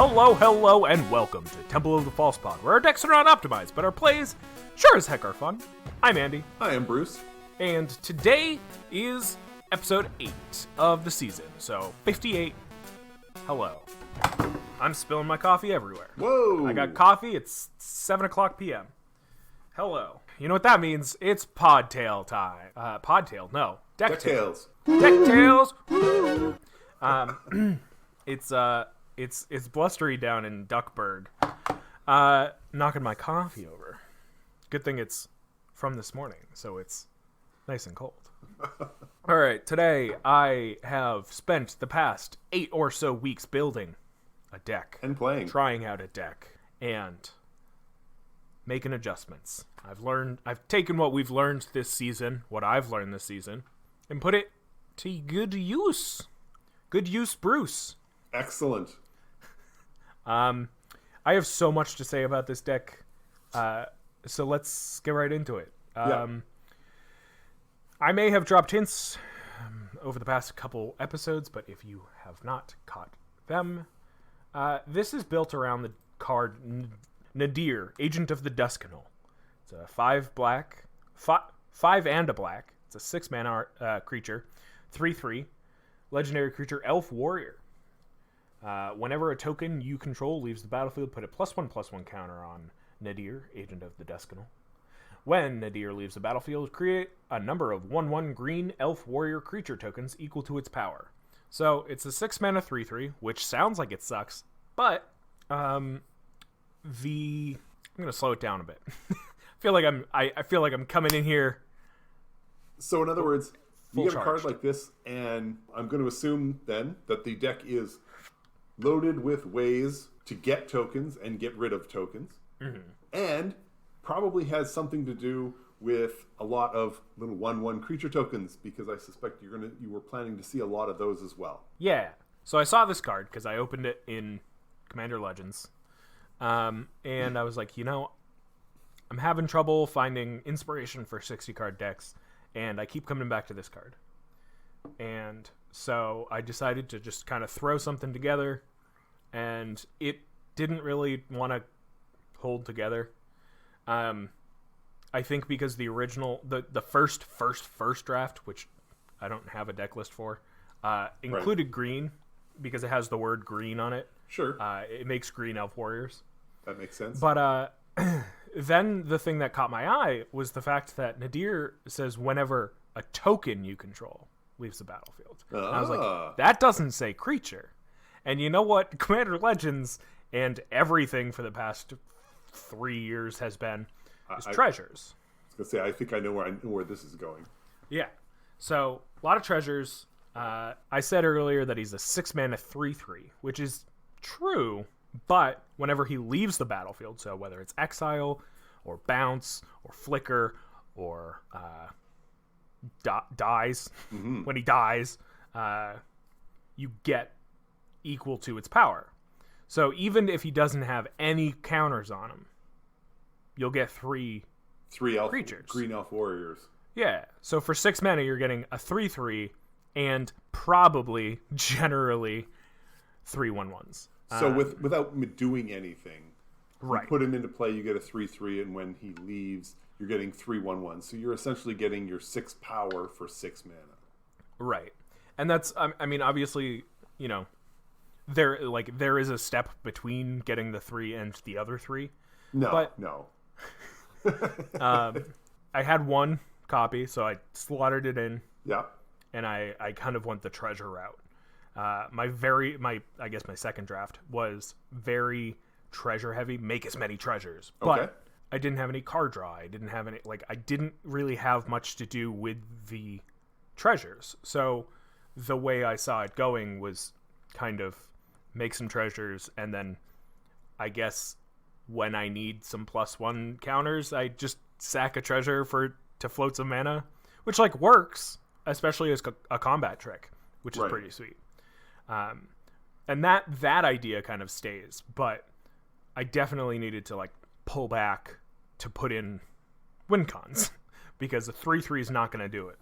Hello, and welcome to Temple of the False Pod, where our decks are not optimized, but our plays sure as heck are fun. I'm Andy. I am Bruce. And today is episode 8 of the season, so 58. Hello. I'm spilling my coffee everywhere. Whoa! I got coffee, it's 7 o'clock p.m. Hello. You know what that means? It's Podtail time. Podtail, no. DeckTales. DeckTales! Woo! It's blustery down in Duckburg. Knocking my coffee over. Good thing it's from this morning, so it's nice and cold. Alright, today I have spent the past 8 or so weeks building a deck. And playing. Trying out a deck. And making adjustments. I've taken what we've learned this season, what I've learned this season, and put it to good use. Good use, Bruce. Excellent. I have so much to say about this deck, so let's get right into it. I may have dropped hints over the past couple episodes, but if you have not caught them, this is built around the card Nadier, Agent of the Duskanal. It's a 5 black, 5 and a black. It's a 6-mana creature, 3/3, legendary creature, Elf Warrior. Whenever a token you control leaves the battlefield, put a +1/+1 counter on Nadier, Agent of the Duskanal. When Nadier leaves the battlefield, create a number of 1/1 green Elf Warrior creature tokens equal to its power. So it's a 6-mana 3/3, which sounds like it sucks, but I'm gonna slow it down a bit. I feel like I'm coming in here. So in other words, you get a card charged. like this, and I'm going to assume then that the deck is loaded with ways to get tokens and get rid of tokens, and probably has something to do with a lot of little 1/1 creature tokens, because I suspect you were planning to see a lot of those as well. Yeah. So I saw this card because I opened it in Commander Legends, and I was like, I'm having trouble finding inspiration for 60-card decks, and I keep coming back to this card. And so I decided to just kind of throw something together, and it didn't really want to hold together. I think because the original, the first draft, which I don't have a deck list for, included green because it has the word green on it. Sure. It makes green Elf Warriors. That makes sense. But then the thing that caught my eye was the fact that Nadier says whenever a token you control leaves the battlefield. And I was like, that doesn't say creature. And you know what Commander Legends and everything for the past 3 years has been is treasures. I was going to say, I think I know where this is going. Yeah. So, a lot of treasures. I said earlier that he's a 6-mana 3/3, which is true, but whenever he leaves the battlefield, so whether it's exile or bounce or flicker or dies, when he dies, you get equal to its power. So even if he doesn't have any counters on him, you'll get 3 creatures. Green Elf Warriors. Yeah. So for 6 mana, you're getting a 3/3 and probably, generally, 3 1/1s. So without doing anything, right. You put him into play, you get a 3/3, and when he leaves, you're getting 3 1/1s. So you're essentially getting your 6 power for 6 mana. Right. And that's, I mean, obviously, there is a step between getting the 3 and the other 3. No. I had 1 copy, so I slaughtered it in. Yeah. And I kind of went the treasure route. My second draft was very treasure heavy. Make as many treasures, but I didn't have any card draw. I didn't really have much to do with the treasures. So the way I saw it going was kind of make some treasures, and then I guess when I need some +1 counters, I just sack a treasure to float some mana, which works, especially as a combat trick, which is pretty sweet. And that idea kind of stays, but I definitely needed to pull back to put in win cons because a 3/3 is not going to do it.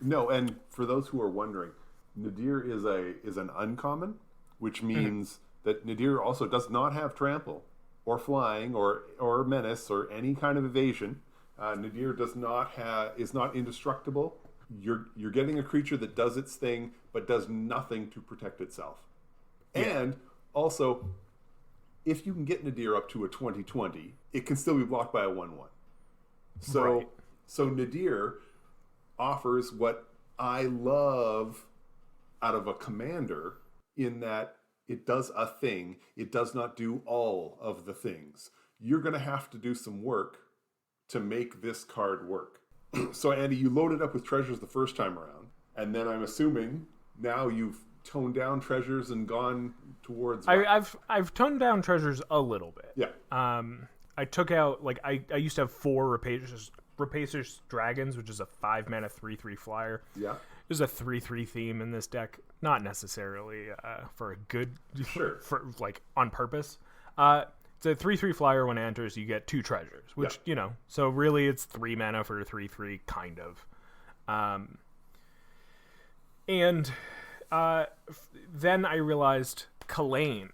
No, and for those who are wondering, Nadier is an uncommon, which means that Nadir also does not have trample or flying or menace or any kind of evasion. Nadir is not indestructible. You're getting a creature that does its thing but does nothing to protect itself. Yeah. And also, if you can get Nadir up to a 20/20, it can still be blocked by a 1/1. So Nadir offers what I love out of a commander, in that it does a thing. It does not do all of the things. You're going to have to do some work to make this card work. So, Andy, you loaded up with treasures the first time around, and then I'm assuming now you've toned down treasures and gone towards... I've toned down treasures a little bit. Yeah. I took out, like, I used to have 4 Rapacious Dragons, which is a 5-mana 3/3 flyer. Yeah. There's a 3/3 theme in this deck. Not necessarily for a good... Sure. For, like, on purpose. It's a 3/3 flyer. When it enters, you get 2 treasures, which, you know, so really it's 3 mana for a 3/3, kind of. Then I realized Kalain,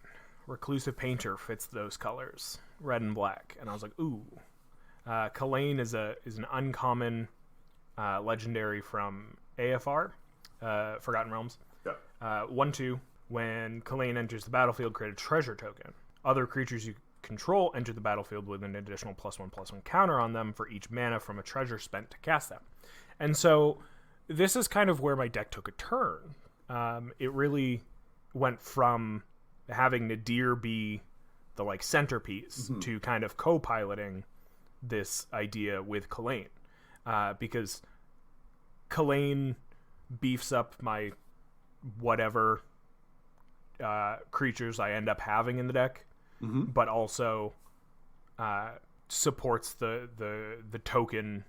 Reclusive Painter, fits those colors, red and black, and I was like, ooh. Kalain is an uncommon legendary from AFR, Forgotten Realms. Yeah. 1/2. When Kalain enters the battlefield, create a treasure token. Other creatures you control enter the battlefield with an additional +1/+1 counter on them for each mana from a treasure spent to cast them. And so this is kind of where my deck took a turn. It really went from having Nadir be the like centerpiece to kind of co-piloting this idea with Kalain, because Kalain beefs up my whatever creatures I end up having in the deck, but also supports the token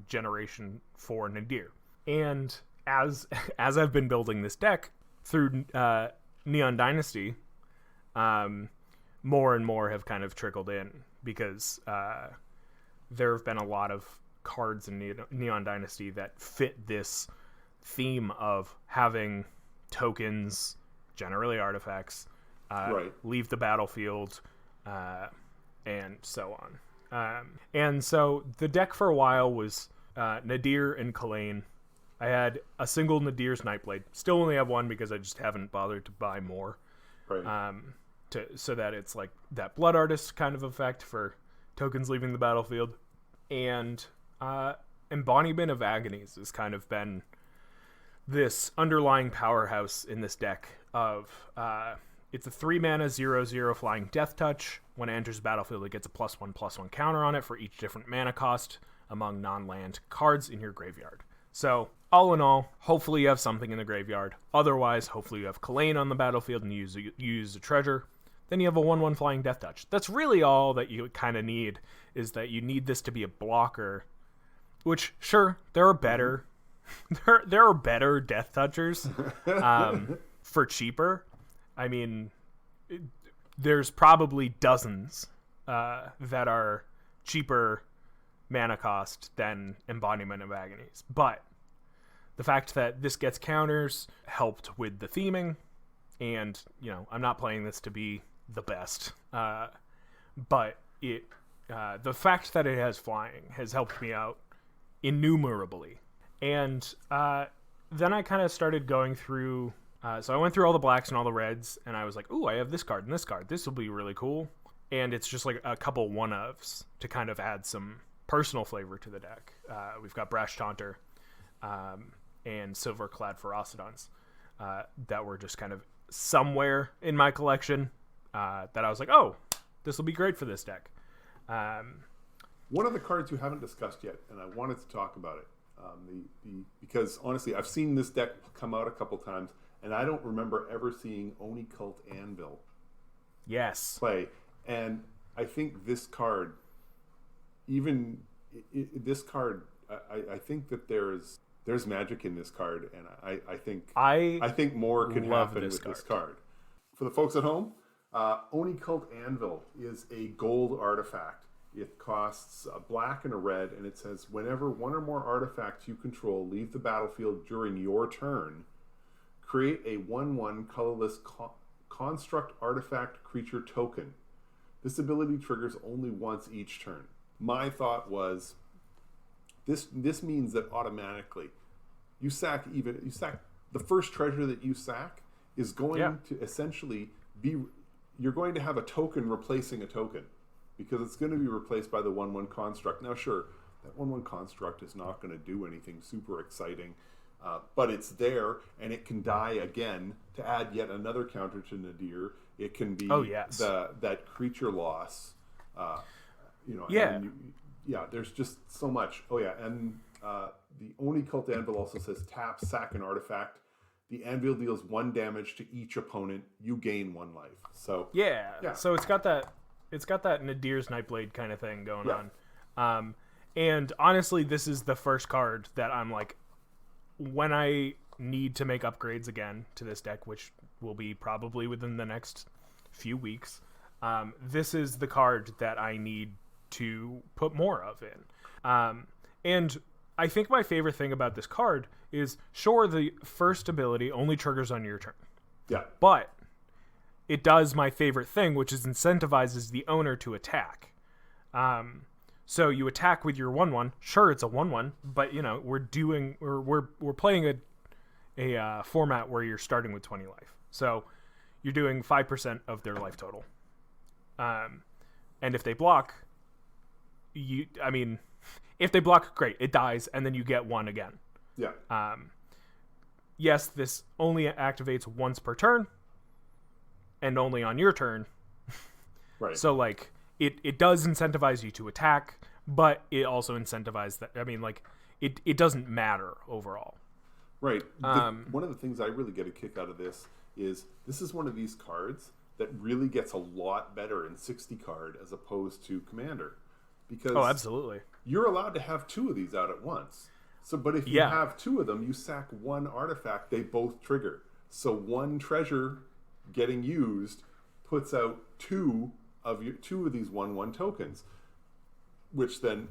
generation for Nadir. And as I've been building this deck through Neon Dynasty, more and more have kind of trickled in, because there have been a lot of cards in Neon Dynasty that fit this theme of having tokens, generally artifacts, leave the battlefield, and so on. And so the deck for a while was Nadier and Kalain. I had a single Nadir's Nightblade. Still only have one because I just haven't bothered to buy more. Right. So that it's like that Blood Artist kind of effect for tokens leaving the battlefield. And Embodiment of Agonies has kind of been this underlying powerhouse in this deck of... it's a 3-mana 0/0 flying Death Touch. When it enters the battlefield, it gets a +1/+1 counter on it for each different mana cost among non-land cards in your graveyard. So, all in all, hopefully you have something in the graveyard. Otherwise, hopefully you have Kalain on the battlefield and you use a treasure. Then you have a 1/1 flying Death Touch. That's really all that you kind of need, is that you need this to be a blocker. Which, sure, there are better... there are better Death Touchers for cheaper. I mean, there's probably dozens that are cheaper mana cost than Embodiment of Agonies. But the fact that this gets counters helped with the theming, and, you know, I'm not playing this to be the best. But the fact that it has flying has helped me out innumerably. And then I kind of started going through... so I went through all the blacks and all the reds, and I was like, ooh, I have this card and this card. This will be really cool. And it's just like a couple one-ofs to kind of add some personal flavor to the deck. We've got Brash Taunter and Silverclad Ferocidons that were just kind of somewhere in my collection that I was like, oh, this will be great for this deck. One of the cards you haven't discussed yet, and I wanted to talk about it, because honestly, I've seen this deck come out a couple times, and I don't remember ever seeing Oni Cult Anvil play. And I think this card, this card, I think that there's magic in this card, and I think more can happen with this card. For the folks at home, Oni Cult Anvil is a gold artifact. It costs a black and a red, and it says, whenever one or more artifacts you control leave the battlefield during your turn, create a 1/1 colorless construct artifact creature token. This ability triggers only once each turn. My thought was, this means that automatically you sack the first treasure that you sack is going to essentially be, you're going to have a token replacing a token, because it's going to be replaced by the 1/1 construct. Now, sure, that 1/1 construct is not going to do anything super exciting, but it's there, and it can die again to add yet another counter to Nadir. It can be that creature loss. There's just so much. Oh yeah, and the Oni Cult Anvil also says tap, sack an artifact. The anvil deals 1 damage to each opponent. You gain 1 life. So yeah. So it's got that Nadir's Nightblade kind of thing going on. And honestly, this is the first card that I'm like, when I need to make upgrades again to this deck, which will be probably within the next few weeks, this is the card that I need to put more of in. And I think my favorite thing about this card is, sure, the first ability only triggers on your turn. Yeah. But it does my favorite thing, which is incentivizes the owner to attack. So you attack with your 1/1. Sure, it's a 1/1, but we're playing a format where you're starting with 20 life. So you're doing 5% of their life total. And if they block, if they block, great, it dies, and then you get 1 again. Yeah. Yes, this only activates once per turn, and only on your turn. Right. So, like, it does incentivize you to attack, but it also incentivizes that. I mean, like, it doesn't matter overall. Right. One of the things I really get a kick out of this is one of these cards that really gets a lot better in 60 card as opposed to Commander. Because absolutely. You're allowed to have 2 of these out at once. So, but if you have 2 of them, you sack 1 artifact, they both trigger. So 1 treasure getting used puts out 2 of these 1/1 tokens, which then,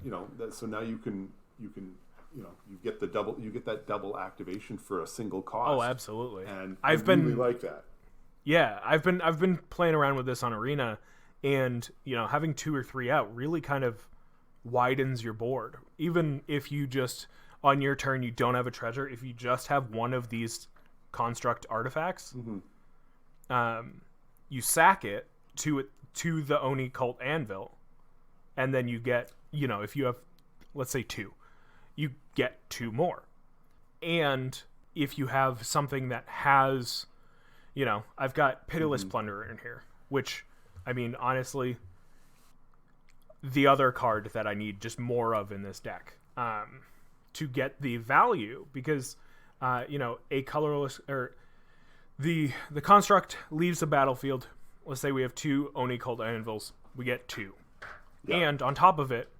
so now you get that double activation for a single cost. Oh, absolutely. And I really like that. Yeah, I've been playing around with this on Arena, and having 2 or 3 out really kind of widens your board. Even if you just, on your turn, you don't have a treasure, if you just have 1 of these construct artifacts, you sack it to the Oni Cult Anvil, and then you get, if you have, let's say 2, you get 2 more. And if you have something that has, I've got Pitiless Plunderer in here, which, I mean, honestly, the other card that I need just more of in this deck to get the value, because a colorless, or the construct leaves the battlefield. Let's say we have 2 Oni Cult Anvils, we get 2, and on top of it,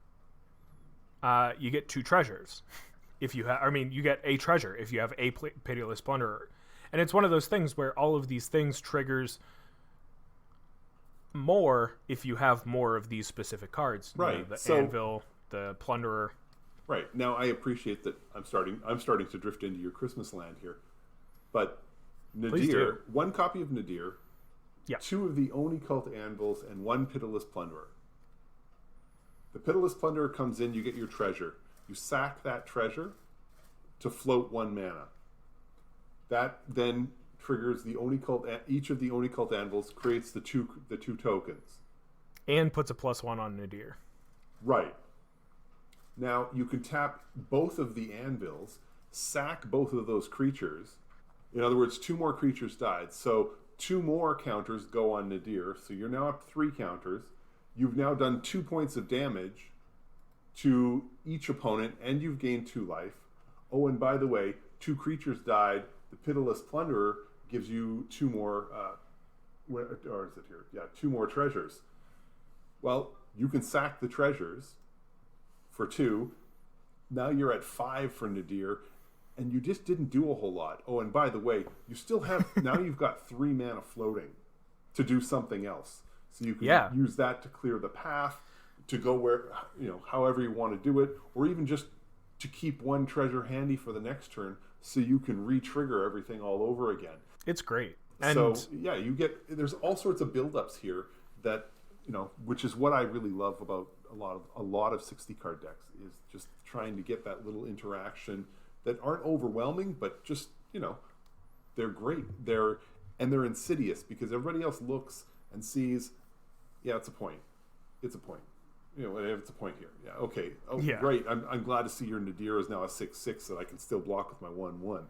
you get 2 treasures. If you have, you get a treasure if you have a Pitiless Plunderer, and it's one of those things where all of these things triggers more if you have more of these specific cards. Right. The Anvil, the Plunderer. Right. Now I appreciate that I'm starting to drift into your Christmas land here. But Nadir, 1 copy of Nadir, 2 of the Oni Cult Anvils, and 1 Pitiless Plunderer. The Pitiless Plunderer comes in, you get your treasure. You sack that treasure to float 1 mana. That then triggers the Oni Cult. Each of the Oni Cult Anvils creates the two tokens, and puts a +1 on Nadir. Right. Now you can tap both of the anvils, sack both of those creatures. In other words, 2 more creatures died, so 2 more counters go on Nadir. So you're now up 3 counters. You've now done 2 points of damage to each opponent, and you've gained 2 life. Oh, and by the way, 2 creatures died. The Pitiless Plunderer gives you 2 more, or is it here? Yeah, 2 more treasures. Well, you can sack the treasures for 2. Now you're at 5 for Nadir, and you just didn't do a whole lot. Oh, and by the way, you still have, now you've got 3 mana floating to do something else. So you can use that to clear the path, to go where, however you want to do it, or even just to keep 1 treasure handy for the next turn so you can re-trigger everything all over again. It's great. And so yeah, there's all sorts of build-ups here that, which is what I really love about a lot of 60 card decks, is just trying to get that little interaction that aren't overwhelming, but just, they're great. They're insidious because everybody else looks and sees, yeah, it's a point. It's a point. It's a point here. Yeah, okay. Oh, yeah. Great. I'm glad to see your Nadier is now a 6/6 that I can still block with my 1/1.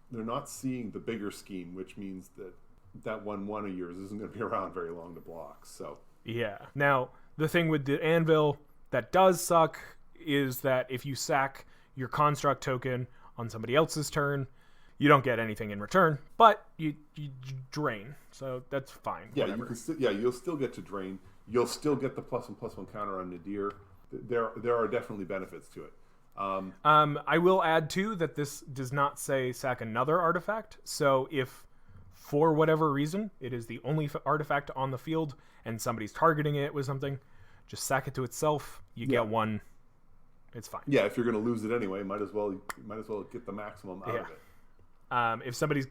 They're not seeing the bigger scheme, which means that 1/1 of yours isn't going to be around very long to block. So yeah. Now, the thing with the Anvil that does suck is that if you sack your construct token on somebody else's turn, you don't get anything in return, but you drain. So that's fine. Yeah, you'll still get to drain. You'll still get the +1/+1 counter on Nadier. There are definitely benefits to it. I will add too that this does not say sack another artifact. So if for whatever reason it is the only artifact on the field and somebody's targeting it with something, just sack it to itself. You get one. It's fine. Yeah, if you're going to lose it anyway, might as well get the maximum out of it. If somebody's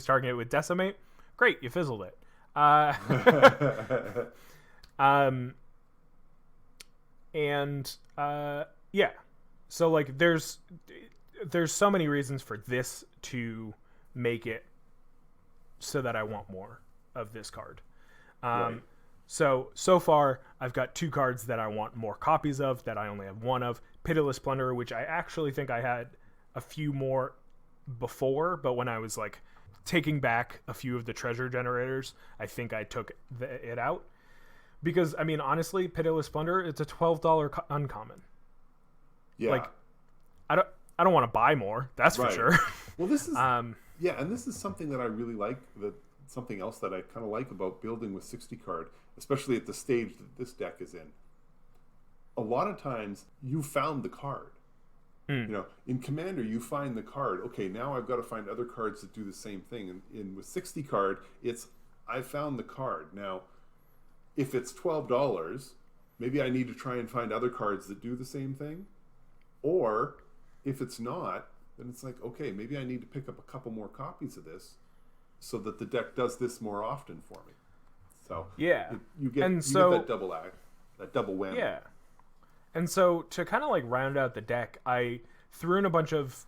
targeting it with decimate, great, you fizzled it. Yeah. So like there's so many reasons for this to make it so that I want more of this card. Right. So far I've got 2 cards that I want more copies of that I only have 1 of. Pitiless Plunderer, which I actually think I had a few more before, but when I was like taking back a few of the treasure generators, I think I took it out. Because, I mean, honestly, Pitiless Plunderer, it's a $12 uncommon. Yeah. Like, I don't want to buy more, that's for sure. Well, this is... and this is something that I really like, something else that I kind of like about building with 60 card, especially at the stage that this deck is in. A lot of times, you found the card. In Commander, you find the card. Okay, now I've got to find other cards that do the same thing. And with 60 card, it's, I found the card. Now, if it's $12, maybe I need to try and find other cards that do the same thing. Or if it's not, then it's like, okay, maybe I need to pick up a couple more copies of this so that the deck does this more often for me. So yeah, you get that double act, that double whammy. Yeah. And so to kind of like round out the deck, I threw in a bunch of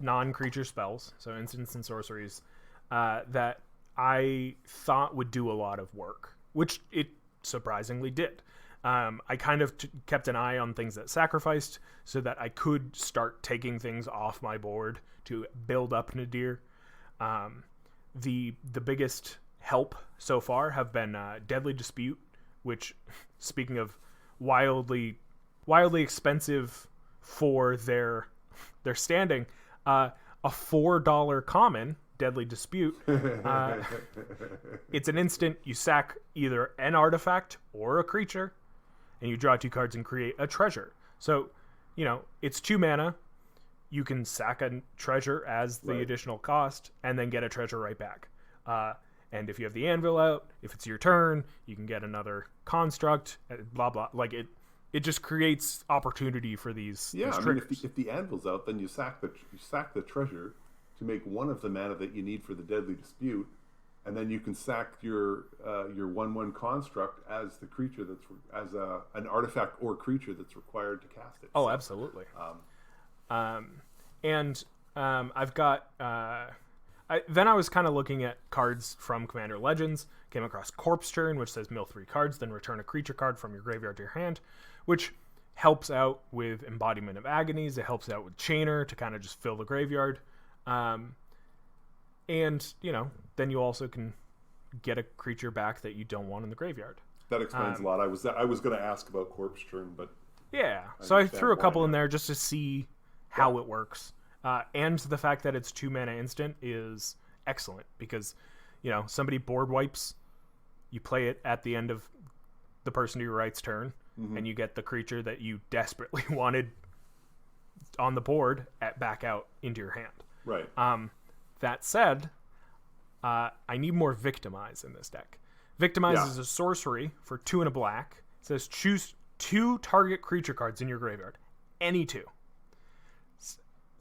non-creature spells, so instants and sorceries, that I thought would do a lot of work, which it surprisingly did. I kind of kept an eye on things that sacrificed so that I could start taking things off my board to build up Nadier. The biggest help so far have been Deadly Dispute, which, speaking of wildly expensive for their standing, a $4 common Deadly Dispute. It's an instant. You sack either an artifact or a creature, and you draw 2 cards and create a treasure. So, it's 2 mana. You can sack a treasure as the additional cost, and then get a treasure right back. And if you have the Anvil out, if it's your turn, you can get another construct. Blah blah. Like it just creates opportunity for these. Yeah, these triggers. If the Anvil's out, then you sack the treasure to make 1 of the mana that you need for the Deadly Dispute, and then you can sack your 1/1 construct as the creature that's an artifact or creature that's required to cast it. Oh, so, absolutely. I've got. Then I was kind of looking at cards from Commander Legends. Came across Corpse Turn, which says mill 3 cards, then return a creature card from your graveyard to your hand, which helps out with Embodiment of Agonies. It helps out with Chainer to kind of just fill the graveyard. And, then you also can get a creature back that you don't want in the graveyard. That explains a lot. I was going to ask about Corpse Turn, but... Yeah, so I threw a couple in there just to see how it works. And the fact that it's 2 mana instant is excellent because, somebody board wipes, you play it at the end of the person to your right's turn, and you get the creature that you desperately wanted on the board back out into your hand. Right. That said, I need more Victimize in this deck. Victimize is a sorcery for 2 and a black. It says choose 2 target creature cards in your graveyard. Any 2.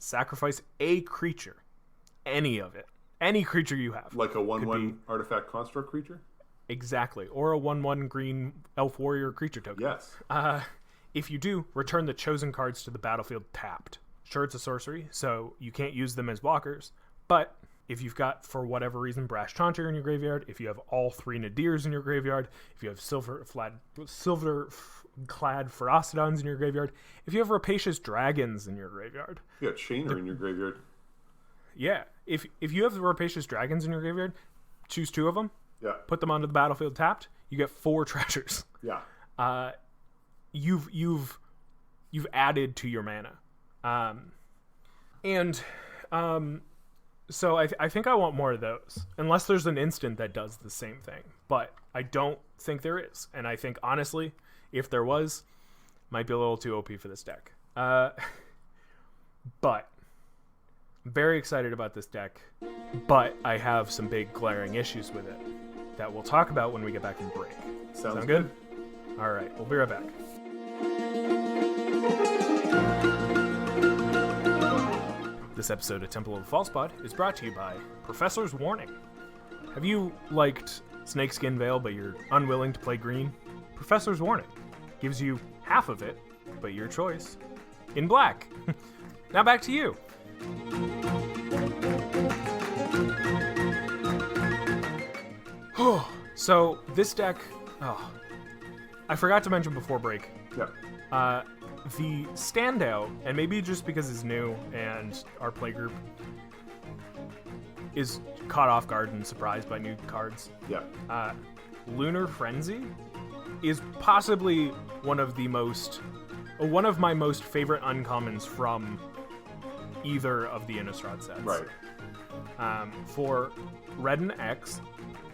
sacrifice a creature. Any of it. Any creature you have. Like a 1/1 artifact construct creature? Exactly. Or a 1/1 green elf warrior creature token. Yes. If you do, return the chosen cards to the battlefield tapped. Sure, it's a sorcery, so you can't use them as blockers, but if you've got, for whatever reason, Brash Taunter in your graveyard, if you have all 3 Nadirs in your graveyard, if you have silver-clad Ferocidons in your graveyard, if you have Rapacious Dragons in your graveyard. You got Chainer in your graveyard. Yeah. If you have the Rapacious Dragons in your graveyard, choose 2 of them. Yeah. Put them onto the battlefield tapped. You get 4 treasures. Yeah. You've added to your mana. So I think I want more of those, unless there's an instant that does the same thing. But I don't think there is, and I think honestly, if there was, might be a little too OP for this deck. But very excited about this deck, but I have some big glaring issues with it that we'll talk about when we get back from break. Sound good? All right, we'll be right back. This episode of Temple of the False Pod is brought to you by Professor's Warning. Have you liked Snakeskin Veil, but you're unwilling to play green? Professor's Warning gives you half of it, but your choice, in black. Now back to you. So this deck, I forgot to mention before break. Yeah. The standout, and maybe just because it's new and our playgroup is caught off guard and surprised by new cards. Yeah. Lunar Frenzy is possibly one of my most favorite uncommons from either of the Innistrad sets. Right. For red and X,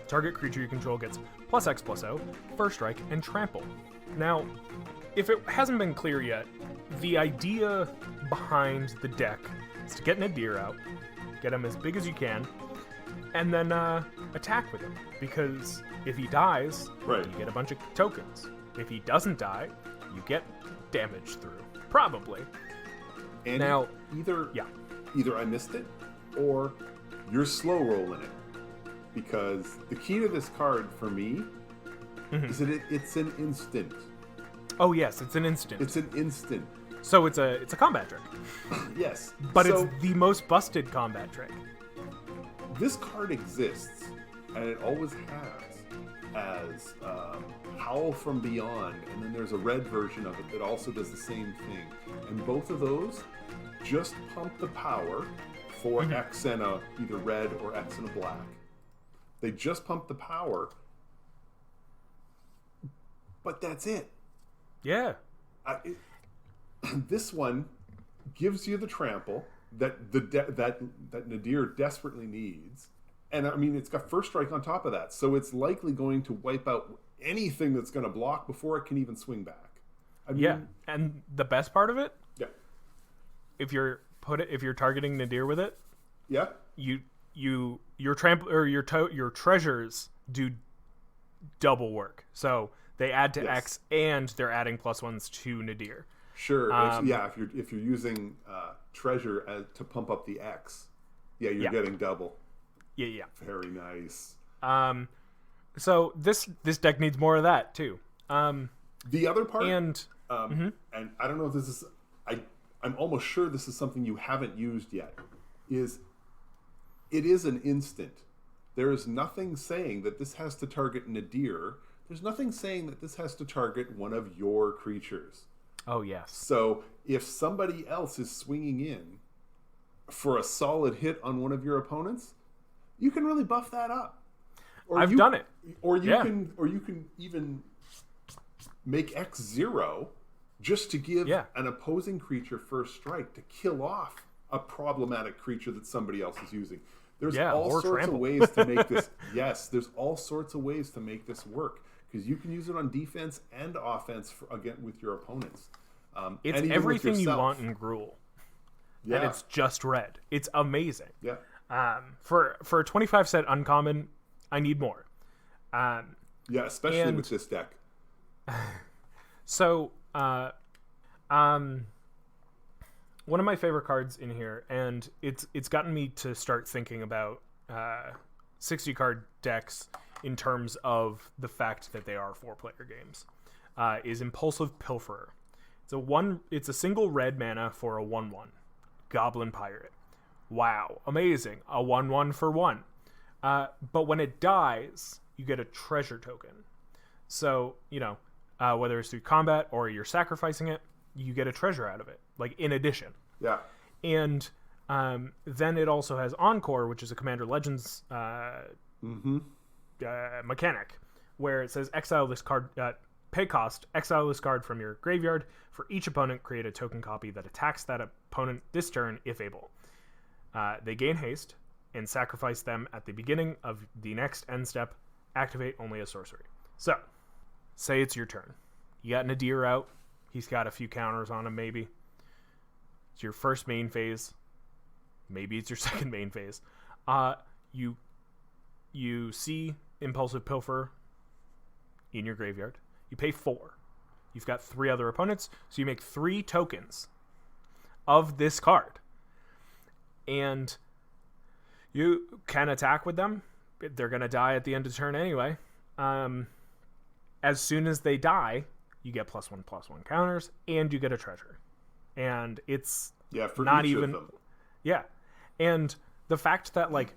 target creature you control gets +X/+O, First Strike, and Trample. Now, if it hasn't been clear yet, the idea behind the deck is to get Nadir out, get him as big as you can, and then attack with him. Because if he dies, right, you get a bunch of tokens. If he doesn't die, you get damage through. Probably. And now, either I missed it, or you're slow rolling it. Because the key to this card for me is that it's an instant. Oh yes, it's an instant. It's an instant. So it's a combat trick. Yes. But it's the most busted combat trick. This card exists, and it always has, as Howl from Beyond, and then there's a red version of it that also does the same thing. And both of those just pump the power for X and a either red or X and a black. They just pump the power, but that's it. Yeah. This one gives you the trample that that Nadir desperately needs, and I mean it's got First Strike on top of that, so it's likely going to wipe out anything that's going to block before it can even swing back. I mean, yeah, and the best part of it, if you're targeting Nadir with it, your trample or your treasures do double work. So they add to X, and they're adding +1s to Nadir. Sure. If you're using treasure to pump up the X, you're getting double. Yeah. Very nice. So this deck needs more of that too. The other part, and I don't know if this is, I'm almost sure this is something you haven't used yet. It is an instant. There is nothing saying that this has to target Nadir. There's nothing saying that this has to target one of your creatures. Oh, yes. So if somebody else is swinging in for a solid hit on one of your opponents, you can really buff that up. I've done it. Or you can even make X 0 just to give an opposing creature First Strike to kill off a problematic creature that somebody else is using. There's all sorts of ways to make this. Yes, there's all sorts of ways to make this work, because you can use it on defense and offense again with your opponents. It's everything you want in Gruul. Yeah. And it's just red. It's amazing. Yeah. For a 25 set uncommon, I need more. Especially with this deck. So, one of my favorite cards in here, and it's gotten me to start thinking about 60 card decks in terms of the fact that they are 4-player games. Is Impulsive Pilferer. It's a single red mana for a 1/1 Goblin Pirate. Wow, amazing! A 1/1 for 1. But when it dies, you get a treasure token. So, whether it's through combat or you're sacrificing it, you get a treasure out of it, like in addition. Yeah. And then it also has Encore, which is a Commander Legends mechanic, where it says exile this card, pay cost, exile this card from your graveyard. For each opponent, create a token copy that attacks that opponent this turn, if able. They gain haste, and sacrifice them at the beginning of the next end step. Activate only a sorcery. So, say it's your turn. You got Nadier out. He's got a few counters on him, maybe. It's your first main phase. Maybe it's your second main phase. You see Impulsive Pilferer in your graveyard. You pay 4. You've got 3 other opponents, so you make 3 tokens of this card. And you can attack with them. They're going to die at the end of the turn anyway. As soon as they die, you get +1/+1 counters, and you get a treasure. And it's for not each even... of them. Yeah. And the fact that, like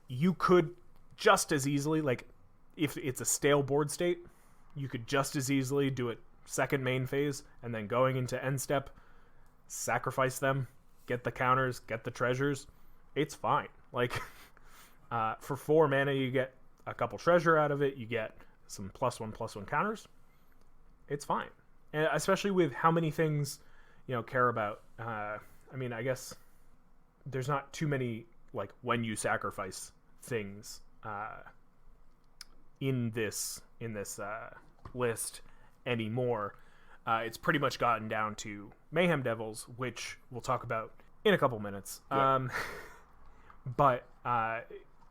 you could just as easily, like, if it's a stale board state, you could just as easily do it second main phase, and then going into end step, sacrifice them, get the counters, get the treasures. It's fine. Like, for 4 mana, you get a couple treasure out of it. You get some +1/+1 counters. It's fine. And especially with how many things, care about. I guess there's not too many, like, when you sacrifice things in this list anymore. It's pretty much gotten down to Mayhem Devils, which we'll talk about in a couple minutes. Yeah. But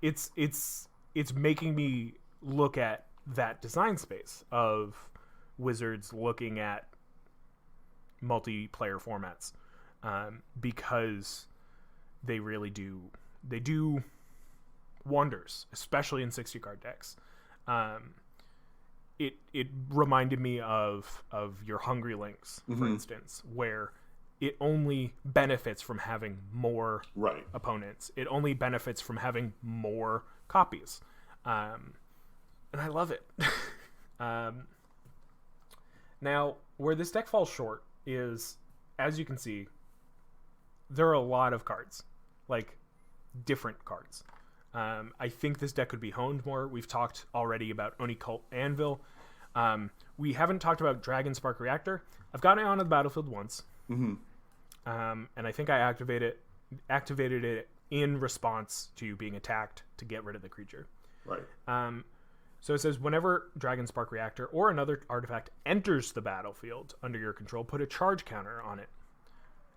it's making me look at that design space of Wizards looking at multiplayer formats, because they really do wonders, especially in 60 card decks. It reminded me of your Hungry Links, for instance, where it only benefits from having more opponents. It only benefits from having more copies. And I love it. Now, where this deck falls short is, as you can see, there are a lot of cards. Like, different cards. I think this deck could be honed more. We've talked already about Onicult Anvil. We haven't talked about Dragon Spark Reactor. I've gotten it onto the battlefield once. Mm-hmm. And I think I activated it in response to being attacked to get rid of the creature. Right. So it says, whenever Dragon Spark Reactor or another artifact enters the battlefield under your control, put a charge counter on it.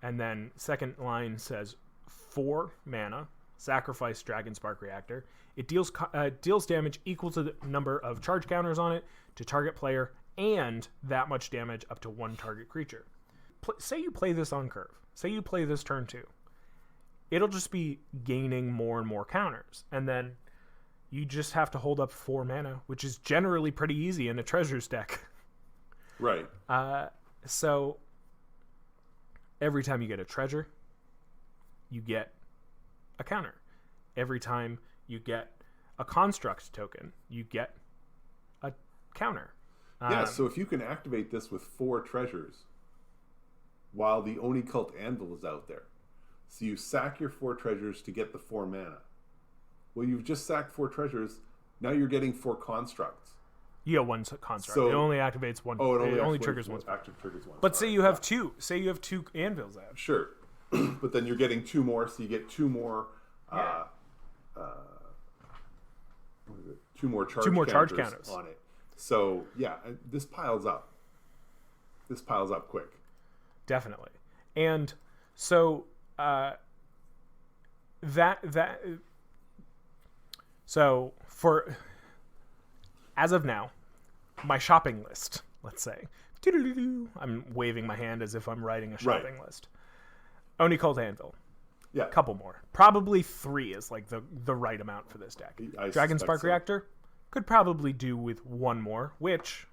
And then second line says 4 mana, sacrifice Dragon Spark Reactor. It deals damage equal to the number of charge counters on it to target player, and that much damage up to 1 target creature. Say you play this on curve. Say you play this turn 2. It'll just be gaining more and more counters. And then you just have to hold up 4 mana, which is generally pretty easy in a treasures deck. Right. So every time you get a treasure, you get a counter. Every time you get a construct token, you get a counter. Yeah, so if you can activate this with 4 treasures while the Onicult Anvil is out there, so you sack your 4 treasures to get the 4 mana. Well, you've just sacked 4 treasures. Now you're getting 4 constructs. You get 1 construct. So, it only activates 1. Oh, it only triggers 1. Active triggers 1. But say you have 2. Say you have 2 anvils out. Sure. But then you're getting 2 more, so you get 2 more. What is it? 2 more charge counters on it. So yeah, this piles up. This piles up quick. Definitely. And so so for as of now, my shopping list, let's say, I'm waving my hand as if I'm writing a shopping list. Oni Cold Anvil. Yeah. A couple more. Probably 3 is like the right amount for this deck. Dragon Spark Reactor could probably do with 1 more, which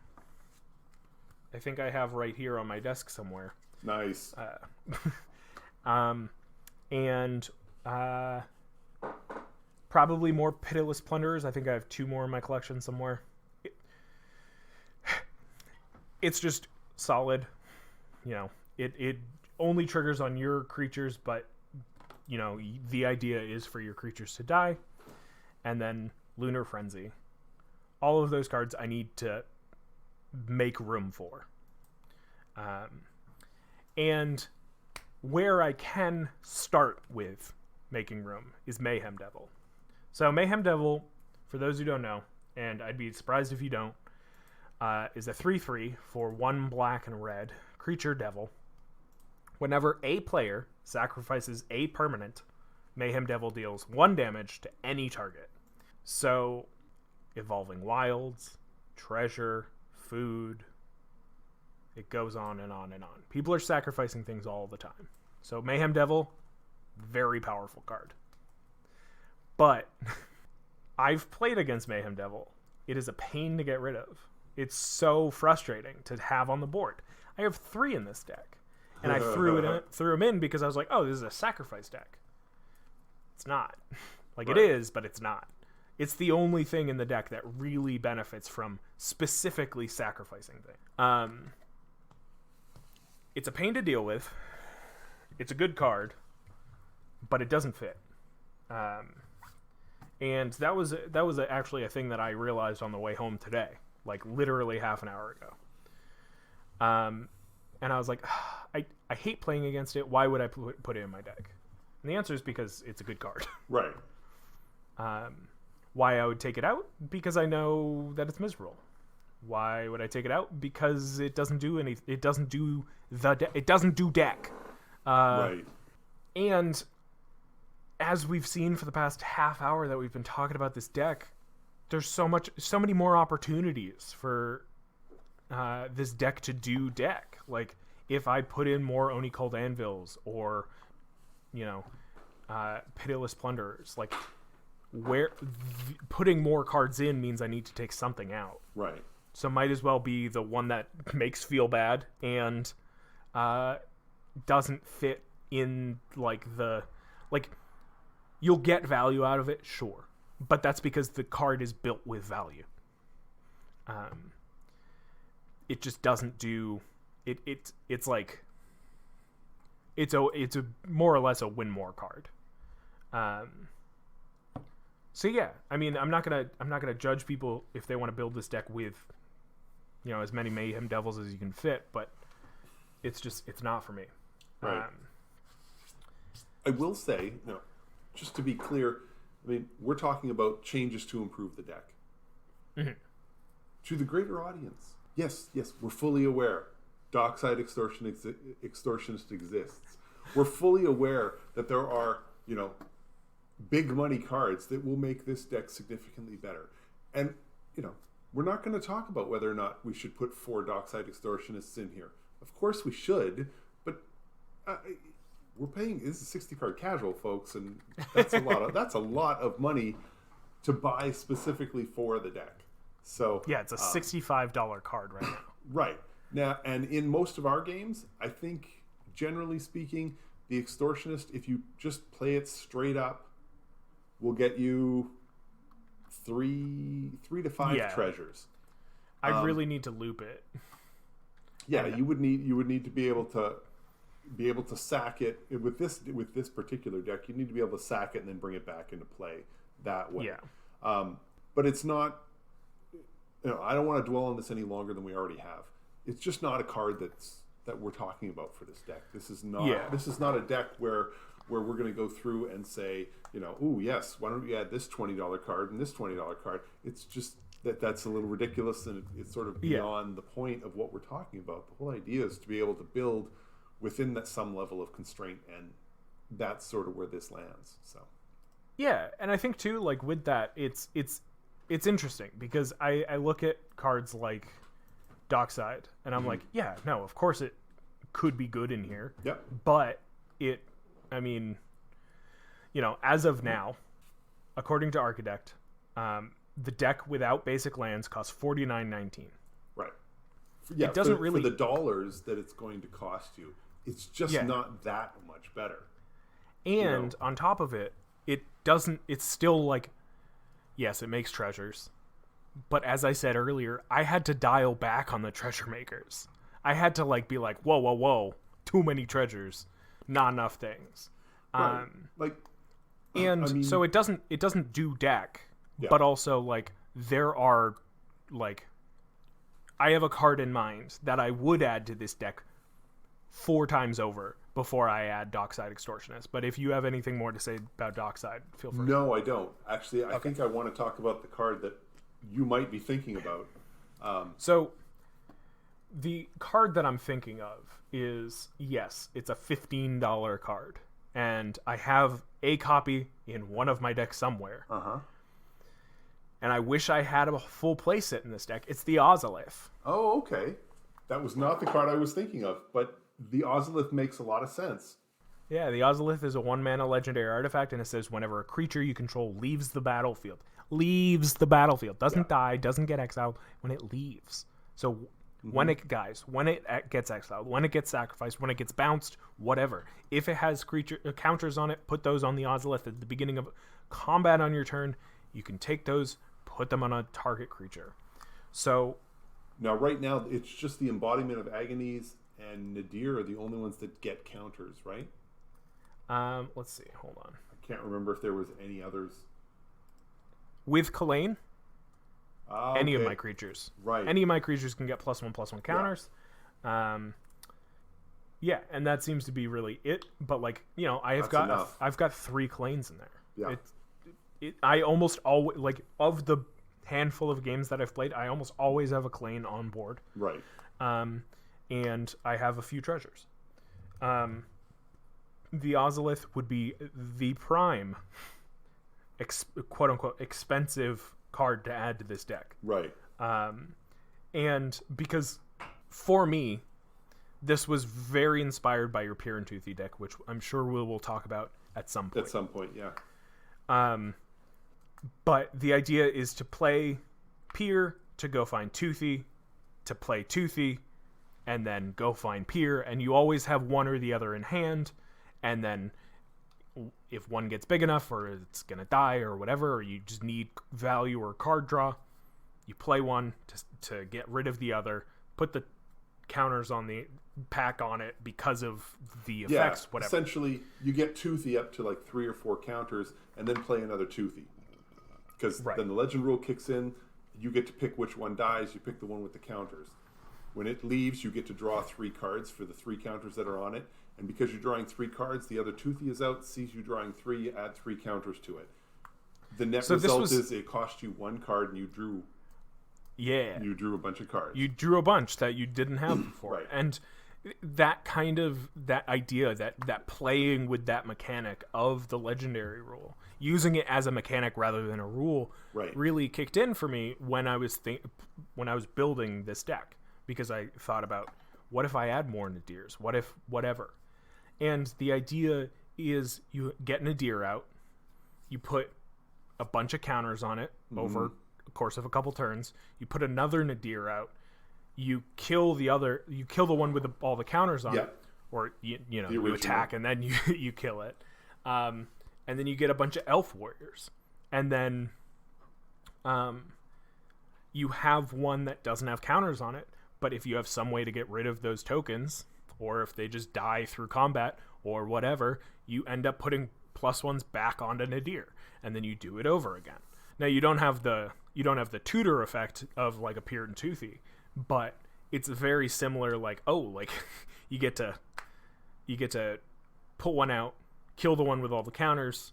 I think I have right here on my desk somewhere. Nice. And probably more Pitiless Plunderers. I think I have 2 more in my collection somewhere. It's just solid. You know, it only triggers on your creatures, but you know, the idea is for your creatures to die. And then Lunar Frenzy. All of those cards I need to make room for. And where I can start with making room is Mayhem Devil. So Mayhem Devil, for those who don't know, and I'd be surprised if you don't, is a 3/3 for 1 black and red creature devil. Whenever a player sacrifices a permanent, Mayhem Devil deals 1 damage to any target. So, Evolving Wilds, Treasure, Food, it goes on and on and on. People are sacrificing things all the time. So, Mayhem Devil, very powerful card. But, I've played against Mayhem Devil. It is a pain to get rid of. It's so frustrating to have on the board. I have 3 in this deck. And I threw him in because I was like, oh, this is a sacrifice deck. It's not. Like, right. It is, but it's not. It's the only thing in the deck that really benefits from specifically sacrificing things. It's a pain to deal with. It's a good card, but it doesn't fit. And that was actually a thing that I realized on the way home today, like literally half an hour ago. And I was like, I hate playing against it. Why would I put it in my deck? And the answer is because it's a good card. Right. Why I would take it out? Because I know that it's miserable. Why would I take it out? Because it doesn't do anything. It doesn't do it doesn't do deck. Right. And as we've seen for the past half hour that we've been talking about this deck, there's so many more opportunities for this deck to do deck. Like, if I put in more Oni Cold Anvils or, you know, Pitiless Plunderers, like, putting more cards in means I need to take something out. Right. So might as well be the one that makes feel bad and doesn't fit in, like, you'll get value out of it, sure. But that's because the card is built with value. It just doesn't do... It's like... It's a more or less a win more card. So yeah, I mean, I'm not gonna judge people if they want to build this deck with, you know, as many Mayhem Devils as you can fit, but it's not for me. Right. I will say, no, just to be clear, I mean, we're talking about changes to improve the deck. Mm-hmm. To the greater audience, yes, we're fully aware Dockside Extortionist exists. We're fully aware that there are, you know, big money cards that will make this deck significantly better. And, you know, we're not going to talk about whether or not we should put 4 Dockside Extortionists in here. Of course we should, but we're paying, this is a 60 card casual, folks, and that's a lot of money to buy specifically for the deck. So yeah, it's a $65 card right now. Right. Now, and in most of our games, I think, generally speaking, the Extortionist, if you just play it straight up, will get you 3 to 5 treasures. I really need to loop it. Yeah, you would need to be able to sack it with this particular deck. You need to be able to sack it and then bring it back into play that way. Yeah. But it's not. You know, I don't want to dwell on this any longer than we already have. It's just not a card that we're talking about for this deck. This is not. Yeah. This is not a deck where we're going to go through and say, you know, oh yes, why don't we add this $20 card and this $20 card? It's just that's a little ridiculous, and it's sort of beyond the point of what we're talking about. The whole idea is to be able to build within that some level of constraint, and that's sort of where this lands. So yeah, and I think too, like with that, it's interesting because I look at cards like Dockside and I'm like, yeah, no, of course it could be good in here. Yep. But it I mean, as of now, according to Architect, the deck without basic lands costs $49.19. Right. Yeah, it doesn't for the dollars that it's going to cost you, it's just not that much better. And on top of it, it's still like, yes, it makes treasures. But as I said earlier, I had to dial back on the treasure makers. I had to be like, whoa, too many treasures, not enough things. Right. So it doesn't do deck, but also there are I have a card in mind that I would add to this deck 4 times over before I add Dockside Extortionist. But if you have anything more to say about Dockside, feel free. No, I don't. Actually, I think I want to talk about the card that you might be thinking about. So the card that I'm thinking of is, yes, it's a $15 card. And I have a copy in one of my decks somewhere. Uh-huh. And I wish I had a full playset in this deck. It's the Azolith. Oh, okay. That was not the card I was thinking of, but the Azolith makes a lot of sense. Yeah, the Azolith is a 1-mana legendary artifact, and it says whenever a creature you control leaves the battlefield. Doesn't die, doesn't get exiled, when it leaves. So when it gets exiled, when it gets sacrificed, when it gets bounced, whatever. If it has creature counters on it, put those on the Azolith at the beginning of combat on your turn. You can take those, put them on a target creature. So now, right now, it's just the embodiment of Agonies and Nadier are the only ones that get counters, right? Let's see. Hold on. I can't remember if there was any others. With Kalain, any of okay. my creatures. Right. Any of my creatures can get +1/+1 counters. Yeah, and that seems to be really it. But I've got 3 Kalains in there. Yeah. I almost always of the handful of games that I've played, I almost always have a Kalain on board. Right. And I have a few treasures. The Azolith would be the prime, quote unquote, expensive card to add to this deck. Right. And because for me, this was very inspired by your Peer and Toothy deck, which I'm sure we'll talk about at some point. At some point, yeah. But the idea is to play Peer, to go find Toothy, to play Toothy, and then go find Peer, and you always have one or the other in hand, and then if one gets big enough, or it's going to die, or whatever, or you just need value or card draw, you play one to get rid of the other, put the counters on the pack on it because of the effects, whatever. Essentially, you get Toothy up to 3 or 4 counters, and then play another Toothy. Because then the legend rule kicks in, you get to pick which one dies, you pick the one with the counters. When it leaves, you get to draw 3 cards for the 3 counters that are on it, and because you're drawing 3 cards, the other Toothy is out, sees you drawing 3, you add 3 counters to it. The net result is it cost you 1 card, and you drew a bunch of cards. You drew a bunch that you didn't have before. Right. And that idea, that playing with that mechanic of the legendary rule, using it as a mechanic rather than a rule, really kicked in for me when I was building this deck, because I thought about, what if I add more Nadirs? What if whatever? And the idea is you get Nadier out, you put a bunch of counters on it over the course of a couple turns, you put another Nadier out, you kill the one with all the counters on it, or you attack and then you kill it, and then you get a bunch of elf warriors, and then you have one that doesn't have counters on it, but if you have some way to get rid of those tokens, or if they just die through combat or whatever, you end up putting +1s back onto Nadier, and then you do it over again. Now you don't have the tutor effect of a Peer and Toothy, but it's very similar. You get to pull one out, kill the one with all the counters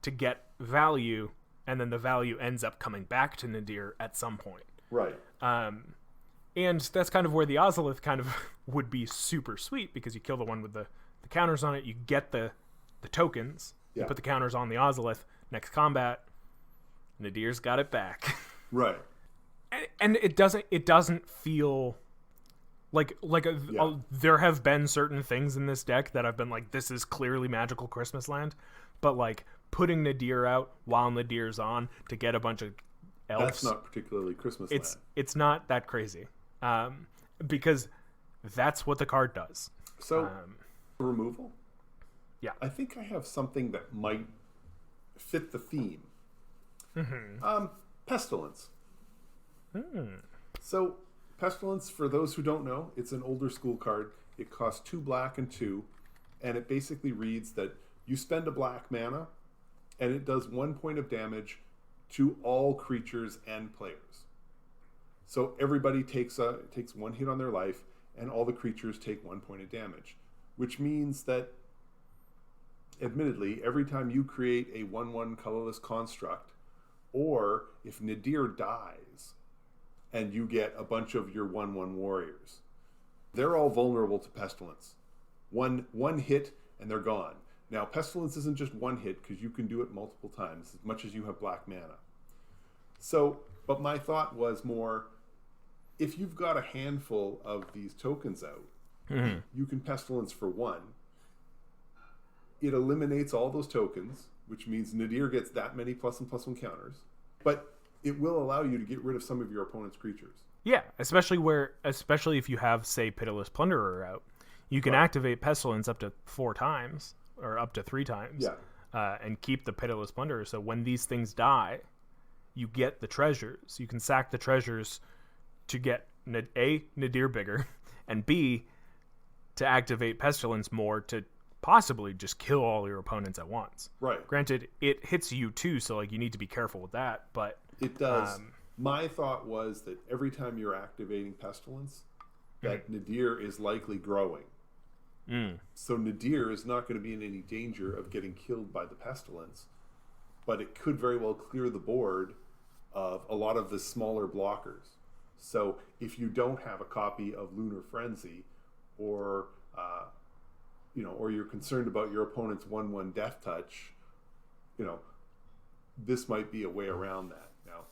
to get value, and then the value ends up coming back to Nadier at some point. Right. And that's kind of where the Azolith kind of would be super sweet, because you kill the one with the counters on it, you get the tokens, you put the counters on the Azolith, next combat, Nadier's got it back. Right. And it doesn't feel There have been certain things in this deck that I've been like, this is clearly magical Christmas land, but like putting Nadier out while Nadier's on to get a bunch of elves. That's not particularly Christmas land. It's not that crazy, because that's what the card does. So removal. Yeah, I think I have something that might fit the theme. Pestilence. So Pestilence, for those who don't know, it's an older school card. It costs 2 black and 2, and it basically reads that you spend a black mana, and it does 1 point of damage to all creatures and players. So everybody takes 1 hit on their life, and all the creatures take 1 point of damage, which means that, admittedly, every time you create a 1/1 colorless construct, or if Nadier dies, and you get a bunch of your 1/1 warriors, they're all vulnerable to Pestilence. One hit and they're gone. Now, Pestilence isn't just 1 hit, because you can do it multiple times, as much as you have black mana. So, but my thought was more, if you've got a handful of these tokens out, you can Pestilence for 1. It eliminates all those tokens, which means Nadier gets that many +1/+1 counters, but it will allow you to get rid of some of your opponent's creatures. Yeah, especially if you have, say, Pitiless Plunderer out, you can activate Pestilence up to 4 times or up to 3 times, and keep the Pitiless Plunderer. So when these things die, you get the treasures. You can sack the treasures to get A, Nadier bigger, and B, to activate Pestilence more to possibly just kill all your opponents at once. Right. Granted, it hits you too, so like you need to be careful with that, but it does. My thought was that every time you're activating Pestilence, that Nadier is likely growing. So Nadier is not going to be in any danger of getting killed by the Pestilence, but it could very well clear the board of a lot of the smaller blockers. So if you don't have a copy of Lunar Frenzy, or or you're concerned about your opponent's 1/1 Death Touch, this might be a way around that. Now,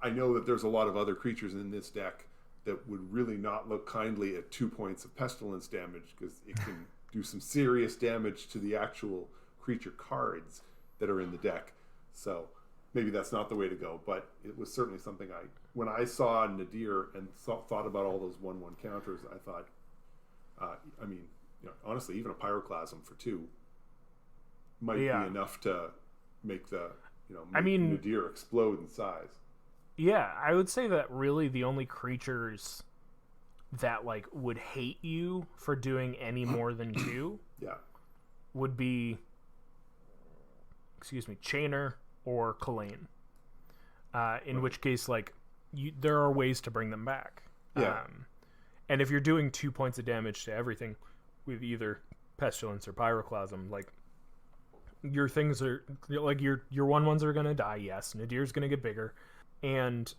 I know that there's a lot of other creatures in this deck that would really not look kindly at 2 points of Pestilence damage, because it can do some serious damage to the actual creature cards that are in the deck. So maybe that's not the way to go, but it was certainly something when I saw Nadier and thought about all those 1/1 counters, I thought, honestly, even a Pyroclasm for 2 might be enough to make Nadier explode in size. Yeah, I would say that really the only creatures that like would hate you for doing any more than 2 would be, Chainer or Kalain. In which case, like, there are ways to bring them back. And if you're doing 2 points of damage to everything with either Pestilence or Pyroclasm, like, your things are, like, your 1/1s are going to die, yes. Nadier's going to get bigger. And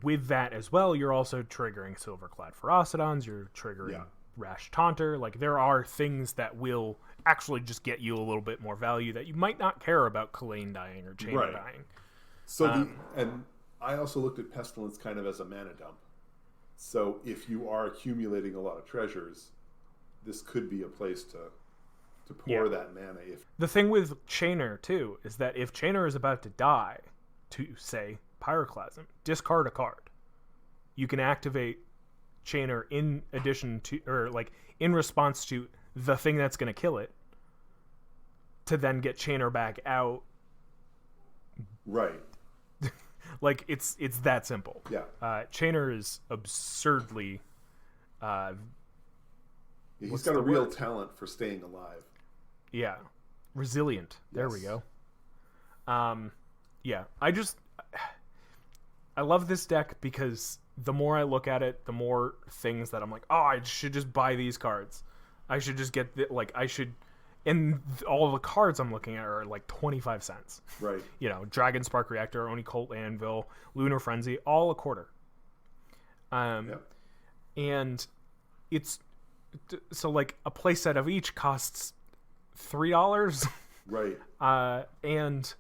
with that as well, you're also triggering Silverclad Ferocidons, you're triggering Rash Taunter. Like, there are things that will actually just get you a little bit more value that you might not care about Kalain dying or Chainer dying. So and I also looked at Pestilence kind of as a mana dump. So if you are accumulating a lot of treasures, this could be a place to pour that mana. The thing with Chainer too is that if Chainer is about to die to, say, Pyroclasm, discard a card. You can activate Chainer in addition to, or like in response to the thing that's going to kill it, to then get Chainer back out. Right. Like, it's that simple. Yeah. Chainer is absurdly. He's got a real talent for staying alive. Yeah. Resilient. There we go. Yeah. I love this deck because the more I look at it, the more things that I'm like, oh, I should just buy these cards. I should just get and all the cards I'm looking at are like 25 cents. Right. Dragon Spark Reactor, Oni Cult Anvil, Lunar Frenzy, all a quarter. And it's so like a playset of each costs $3. Right. And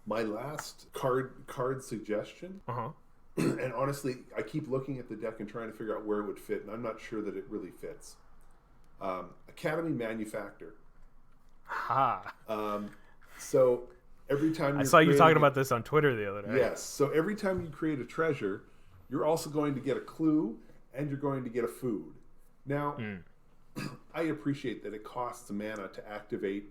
my last card suggestion And honestly, I keep looking at the deck and trying to figure out where it would fit, and I'm not sure that it really fits. Academy Manufactor. Ha. So every time I saw you talking about this on Twitter the other day. Yes. So every time you create a treasure, you're also going to get a clue and you're going to get a food. Now, I appreciate that it costs mana to activate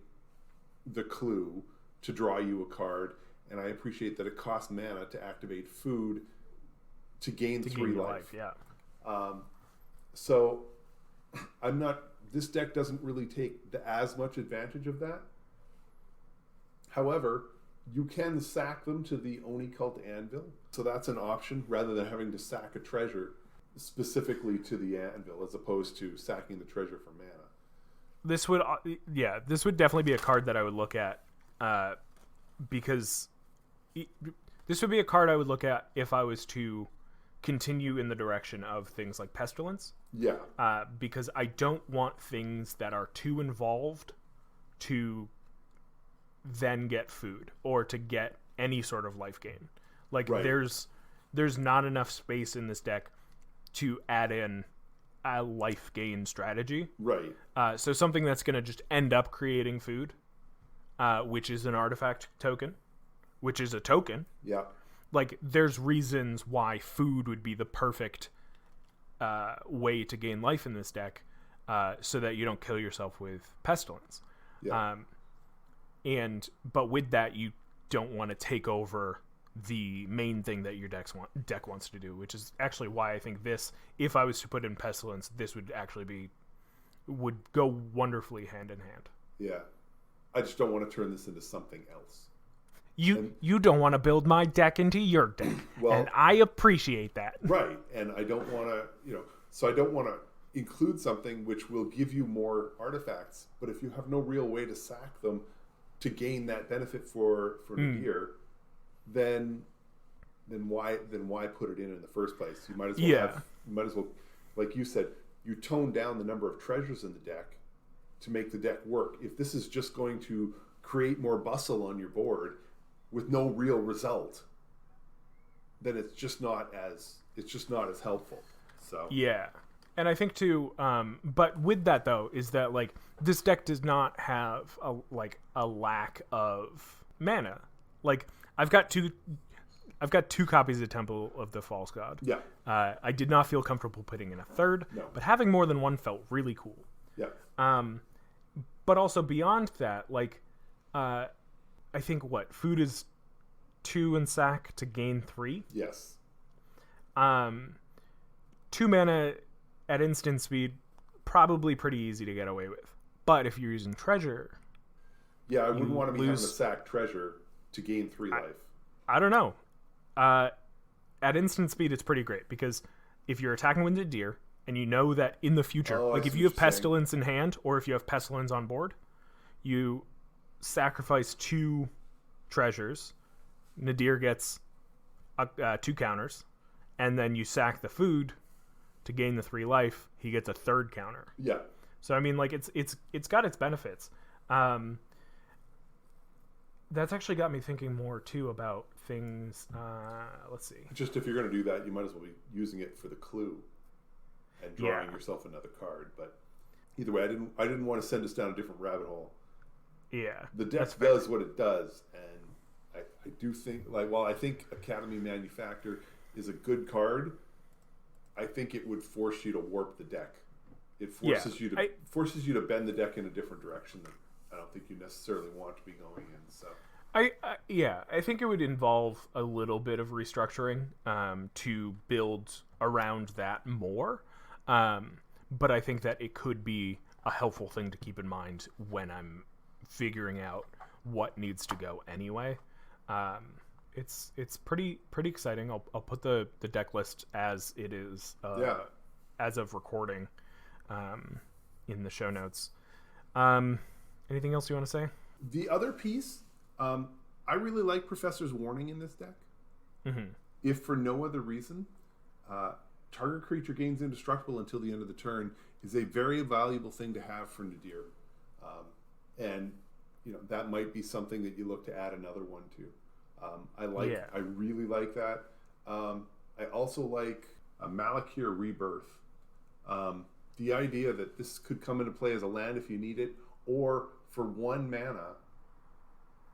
the clue to draw you a card, and I appreciate that it costs mana to activate food to gain 3 life. Yeah. So I'm not. This deck doesn't really take as much advantage of that. However, you can sack them to the Oni Cult Anvil, so that's an option rather than having to sack a treasure specifically to the Anvil, as opposed to sacking the treasure for mana. This would definitely be a card that I would look at, because this would be a card I would look at if I was to continue in the direction of things like Pestilence. Yeah. Because I don't want things that are too involved to then get food or to get any sort of life gain. Like, right. there's not enough space in this deck to add in a life gain strategy. Right. So something that's going to just end up creating food, which is an artifact token, which is a token. Yeah. Like, there's reasons why food would be the perfect way to gain life in this deck, so that you don't kill yourself with Pestilence. Yeah. But with that, you don't want to take over the main thing that your deck wants to do, which is actually why I think this, if I was to put in Pestilence, this would actually would go wonderfully hand in hand. Yeah. I just don't want to turn this into something else. You don't want to build my deck into your deck, well, and I appreciate that. Right, and I don't want to, so I don't want to include something which will give you more artifacts, but if you have no real way to sack them to gain that benefit for Nadir, then why put it in the first place? You might as well like you said, you tone down the number of treasures in the deck to make the deck work. If this is just going to create more bustle on your board with no real result, then it's just not as helpful. So yeah. And I think too, but with that though, is that like this deck does not have a lack of mana. Like I've got two copies of Temple of the False God. Yeah. I did not feel comfortable putting in a third, but having more than one felt really cool. Yeah. But also beyond that, like, I think food is 2 and sack to gain 3. Yes. 2 mana at instant speed, probably pretty easy to get away with. But if you're using treasure, yeah, I wouldn't want to be having to sack treasure to gain 3 life. I don't know. At instant speed, it's pretty great because if you're attacking with Nadir and you know that in the future, like if you have Pestilence in hand or if you have Pestilence on board, you sacrifice 2 treasures. Nadir gets 2 counters, and then you sack the food to gain the 3 life. He gets a 3rd counter. Yeah. So I mean, like it's got its benefits. That's actually got me thinking more too about things. Let's see. Just if you're going to do that, you might as well be using it for the clue and drawing yourself another card. But either way, I didn't want to send us down a different rabbit hole. Yeah, the deck does what it does, and I do think, while I think Academy Manufactor is a good card, I think it would force you to warp the deck. It forces you to bend the deck in a different direction that I don't think you necessarily want to be going in. So I think it would involve a little bit of restructuring to build around that more. But I think that it could be a helpful thing to keep in mind when I'm figuring out what needs to go anyway. It's pretty exciting. I'll put the deck list as it is as of recording in the show notes. Anything else you want to say? The other piece, I really like Professor's Warning in this deck. Mm-hmm. If for no other reason, target creature gains indestructible until the end of the turn is a very valuable thing to have for Nadir. And that might be something that you look to add another one to. I really like that. I also like a Malachur Rebirth. The idea that this could come into play as a land if you need it, or for 1 mana,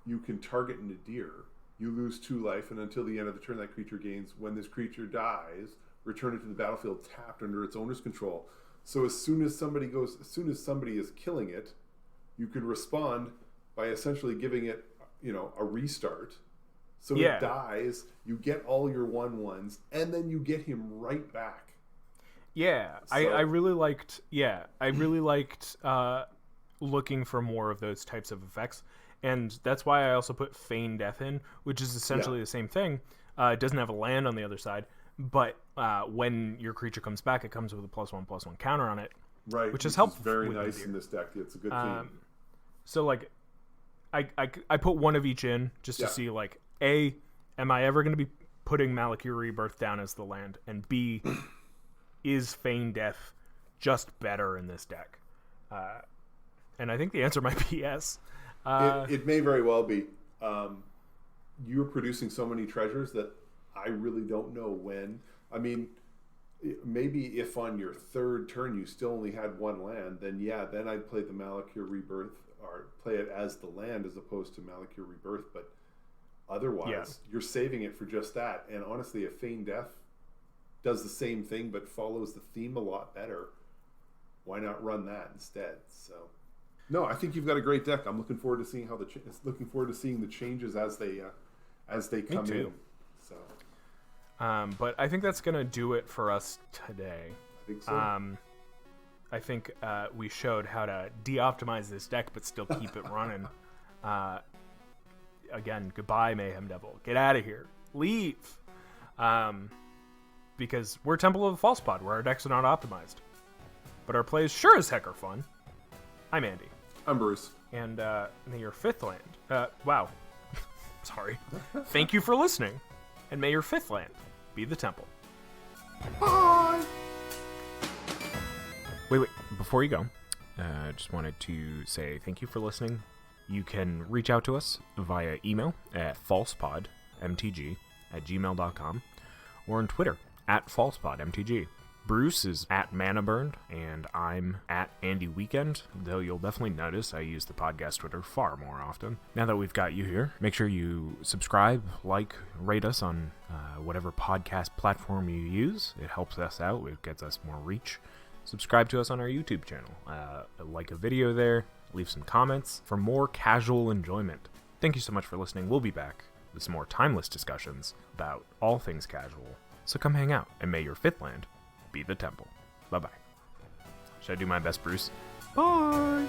you can target Nadier. You lose 2 life, and until the end of the turn that creature gains. When this creature dies, return it to the battlefield tapped under its owner's control. So as soon as somebody is killing it, you can respond by essentially giving it, a restart. So it dies, you get all your 1/1s, and then you get him right back. Yeah, so, I really liked. Yeah, I really liked looking for more of those types of effects, and that's why I also put Feign Death in, which is essentially the same thing. It doesn't have a land on the other side, but when your creature comes back, it comes with a +1/+1 counter on it, right? Which is helpful. Very nice in this deck. It's a good theme. So like, I put one of each in just to see like, A, am I ever going to be putting Malachur Rebirth down as the land, and B, is Feign Death just better in this deck? And I think the answer might be yes. It may very well be. You're producing so many treasures that I really don't know when. I mean, maybe if on your 3rd turn you still only had 1 land, then I'd play the Malachur Rebirth, or play it as the land as opposed to Malachur Rebirth. But otherwise, you're saving it for just that. And honestly, a Feign Death does the same thing but follows the theme a lot better. Why not run that instead? So, no, I think you've got a great deck. I'm looking forward to seeing seeing the changes as they come in. So, but I think that's gonna do it for us today. I think so. I think we showed how to de-optimize this deck but still keep it running. Again, goodbye, Mayhem Devil. Get out of here. Leave. Because we're Temple of the False Pod, where our decks are not optimized. But our plays sure as heck are fun. I'm Andy. I'm Bruce. And may your 5th land... wow. Sorry. Thank you for listening. And may your 5th land be the Temple. Bye! Wait. Before you go, I just wanted to say thank you for listening. You can reach out to us via email at falsepodmtg@gmail.com or on Twitter @falsepodmtg. Bruce is @manaburned, and I'm @AndyWeekend, though you'll definitely notice I use the podcast Twitter far more often. Now that we've got you here, make sure you subscribe, rate us on whatever podcast platform you use. It helps us out. It gets us more reach. Subscribe to us on our YouTube channel. Like a video there. Leave some comments for more casual enjoyment. Thank you so much for listening. We'll be back with some more timeless discussions about all things casual. So come hang out, and may your 5th land be the Temple. Bye-bye. Should I do my best, Bruce? Bye!